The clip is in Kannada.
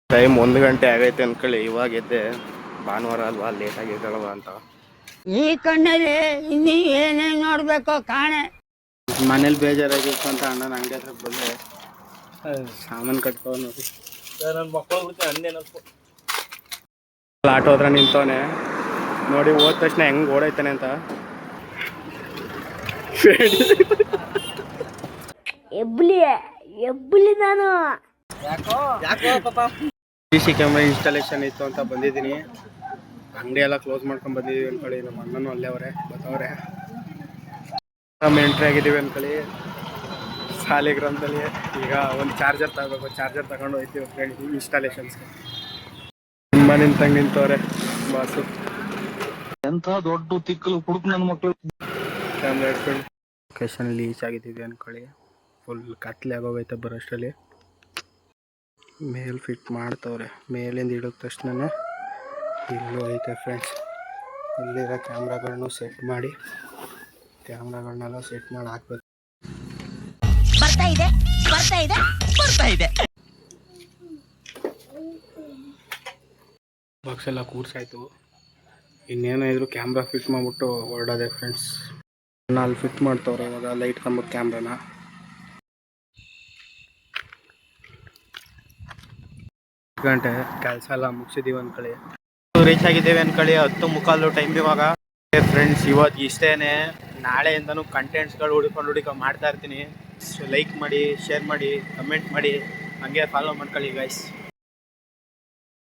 ಟೈಮ್ 1 ಗಂಟೆ ಆಗೈತೆ ಅನ್ಕೊಳ್ಳಿ. ಇವಾಗ ಎದ್ದೆ, ಭಾನುವಾರ ಅಲ್ವಾ, ಲೇಟಾಗಿ ಎದ್ದಳವ ಅಂತ. ಈ ಕಣ್ಣಲ್ಲಿ ಇನ್ನೀ ಏನೇನು ನೋಡ್ಬೇಕೋ ಕಾಣೆ. ಮನೇಲಿ ಬೇಜಾರಾಗಿತ್ತು ಅಂತ ಅಣ್ಣನ ಅಂಗಡಿ ಹತ್ರ ಬಂದೆ, ಸಾಮಾನು ಕಟ್ಕೊ ನೋಡಿ. ನನ್ನ ಮಕ್ಕಳು ಆಟೋ ಹತ್ರ ನಿಂತವನೆ ನೋಡಿ, ಹೋದ ತಕ್ಷಣ ಹೆಂಗ್ ಓಡೈತಾನೆ ಅಂತ. ಎಬ್ಬಲಿ ನಾನು CC ಕ್ಯಾಮ್ರಾ ಇನ್ಸ್ಟಾಲೇಷನ್ ಇತ್ತು ಅಂತ ಬಂದಿದ್ದೀನಿ. ಅಂಗಡಿ ಎಲ್ಲ ಕ್ಲೋಸ್ ಮಾಡ್ಕೊಂಡು ಬಂದಿದ್ದೀವಿ ಅನ್ಕೊಳ್ಳಿ. ನಮ್ಮ ಅಣ್ಣನೂ ಅಲ್ಲೇ ಬತ್ತವ್ರೆ. ಎಂಟ್ರಿ ಆಗಿದ್ದೀವಿ ಅನ್ಕೊಳ್ಳಿ ಸಾಲಿಗ್ರಾಮದಲ್ಲಿ. ಈಗ ಒಂದು ಚಾರ್ಜರ್ ತಗೋಬೇಕು, ಚಾರ್ಜರ್ ತಗೊಂಡು ಹೋಗ್ತೀವಿ ಫ್ರೆಂಡ್ ಇನ್ಸ್ಟಾಲೇಷನ್ಸ್ಗೆ. ತುಂಬ ನಿಂತವ್ರೆ ಬಾಸು. ಎಂಥ ದೊಡ್ಡ ತಿಕ್ಕಲು ಕುಡುಕು ನನ್ನ ಮಕ್ಕಳು. ಕ್ಯಾಮ್ರಾ ಇಟ್ಕೊಂಡು ಲೊಕೇಶನ್ ಲೀಚ್ ಆಗಿದ್ದೀವಿ ಅನ್ಕೊಳ್ಳಿ. ಫುಲ್ ಕತ್ಲೆ ಆಗೋಗೈತೆ ಬರೋಷ್ಟರಲ್ಲಿ. ಮೇಲ್ ಫಿಟ್ ಮಾಡ್ತವ್ರೆ. ಮೇಲಿಂದ ಇಳಿದ ತಕ್ಷಣ ಇಲ್ಲೂ ಐತೆ ಫ್ರೆಂಡ್ಸ್. ಇಲ್ಲಿರೋ ಕ್ಯಾಮ್ರಾಗಳನ್ನು ಸೆಟ್ ಮಾಡಿ, ಕ್ಯಾಮ್ರಾಗಳನ್ನೆಲ್ಲ ಸೆಟ್ ಮಾಡಿ ಹಾಕ್ಬೇಕು. ಬಾಕ್ಸ್ ಎಲ್ಲ ಕೂರ್ಸಾಯ್ತು. ಇನ್ನೇನೋ ಇದ್ರು ಕ್ಯಾಮ್ರಾ ಫಿಟ್ ಮಾಡಿಬಿಟ್ಟು ಹೊರಡೋದೆ ಫ್ರೆಂಡ್ಸ್. ಅಲ್ಲಿ ಫಿಟ್ ಮಾಡ್ತವ್ರೆ ಇವಾಗ ಲೈಟ್ ಕಂಬದ ಕ್ಯಾಮ್ರಾನ. ಗಂಟೆ ಕೆಲಸ ಎಲ್ಲ ಮುಗಿಸಿದೀವಿ ಅನ್ಕೊಳ್ಳಿ. ರೀಚ್ ಆಗಿದ್ದೇವೆ ಅನ್ಕೊಳ್ಳಿ. 10:15 ಟೈಮ್ ಇವಾಗ. ಫ್ರೆಂಡ್ಸ್ ಇವತ್ತು ಇಷ್ಟೇನೆ. ನಾಳೆಯಿಂದನೂ ಕಂಟೆಂಟ್ಸ್ಗಳು ಹುಡ್ಕೊಂಡು ಮಾಡ್ತಾ ಇರ್ತೀನಿ. ಲೈಕ್ ಮಾಡಿ, ಶೇರ್ ಮಾಡಿ, ಕಮೆಂಟ್ ಮಾಡಿ, ಹಂಗೆ ಫಾಲೋ ಮಾಡ್ಕೊಳ್ಳಿ ಗೈಸ್.